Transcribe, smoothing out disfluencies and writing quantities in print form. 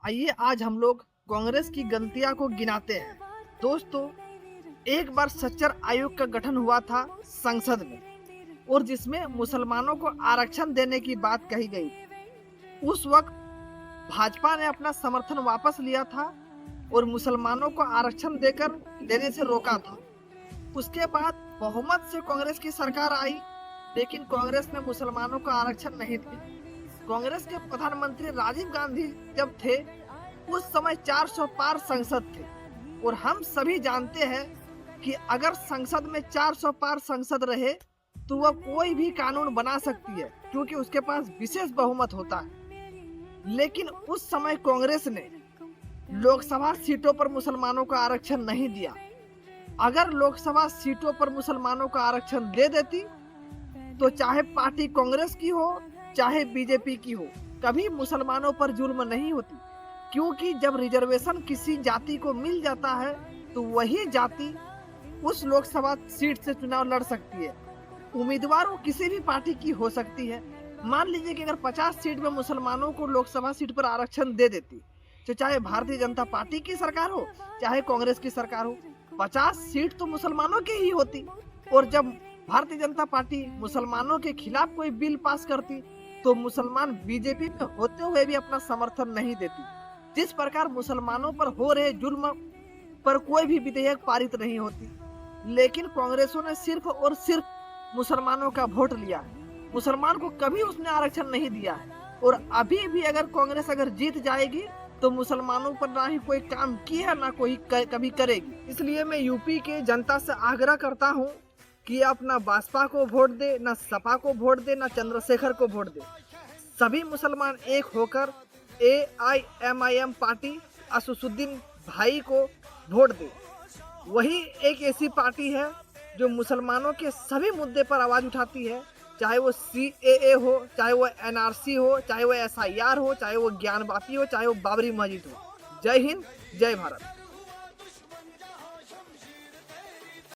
आइए आज हम लोग कांग्रेस की गलतियां को गिनाते हैं। दोस्तों, एक बार सच्चर आयोग का गठन हुआ था संसद में और जिसमें मुसलमानों को आरक्षण देने की बात कही गई। उस वक्त भाजपा ने अपना समर्थन वापस लिया था और मुसलमानों को आरक्षण देने से रोका था। उसके बाद बहुमत से कांग्रेस की सरकार आई, लेकिन कांग्रेस ने मुसलमानों को आरक्षण नहीं दिया। कांग्रेस के प्रधानमंत्री राजीव गांधी जब थे, उस समय 400 पार संसद थे और हम सभी जानते हैं कि अगर संसद में 400 पार संसद रहे तो वह कोई भी कानून बना सकती है, क्योंकि उसके पास विशेष बहुमत होता है। लेकिन उस समय कांग्रेस ने लोकसभा सीटों पर मुसलमानों को आरक्षण नहीं दिया। अगर लोकसभा सीटों पर मुसलमानों को आरक्षण दे देती तो चाहे पार्टी कांग्रेस की हो चाहे बीजेपी की हो, कभी मुसलमानों पर जुल्म नहीं होती, क्योंकि जब रिजर्वेशन किसी जाति को मिल जाता है तो वही जाति उस लोकसभा सीट से चुनाव लड़ सकती है। उम्मीदवार वो किसी भी पार्टी की हो सकती है। मान लीजिए कि अगर 50 सीट में मुसलमानों को लोकसभा सीट पर आरक्षण दे देती, तो चाहे भारतीय जनता पार्टी की सरकार हो चाहे कांग्रेस की सरकार हो, 50 सीट तो मुसलमानों की ही होती। और जब भारतीय जनता पार्टी मुसलमानों के खिलाफ कोई बिल पास करती तो मुसलमान बीजेपी में होते हुए भी अपना समर्थन नहीं देती। जिस प्रकार मुसलमानों पर हो रहे जुल्म पर कोई भी विधेयक पारित नहीं होती, लेकिन कांग्रेसों ने सिर्फ और सिर्फ मुसलमानों का वोट लिया है। मुसलमान को कभी उसने आरक्षण नहीं दिया है और अभी भी अगर कांग्रेस जीत जाएगी तो मुसलमानों पर ना ही कोई काम किया ना कोई कभी करेगी। इसलिए मैं यूपी के जनता से आग्रह करता हूँ कि आप ना भाजपा को वोट दे, ना सपा को वोट दे, ना चंद्रशेखर को वोट दे। सभी मुसलमान एक होकर AIMIM पार्टी असदुद्दीन भाई को वोट दे। वही एक ऐसी पार्टी है जो मुसलमानों के सभी मुद्दे पर आवाज उठाती है, चाहे वो CAA हो, चाहे वो NRC हो, चाहे वो SIR हो, चाहे वो ज्ञान वापी हो, चाहे वो बाबरी मस्जिद हो। जय हिंद, जय भारत।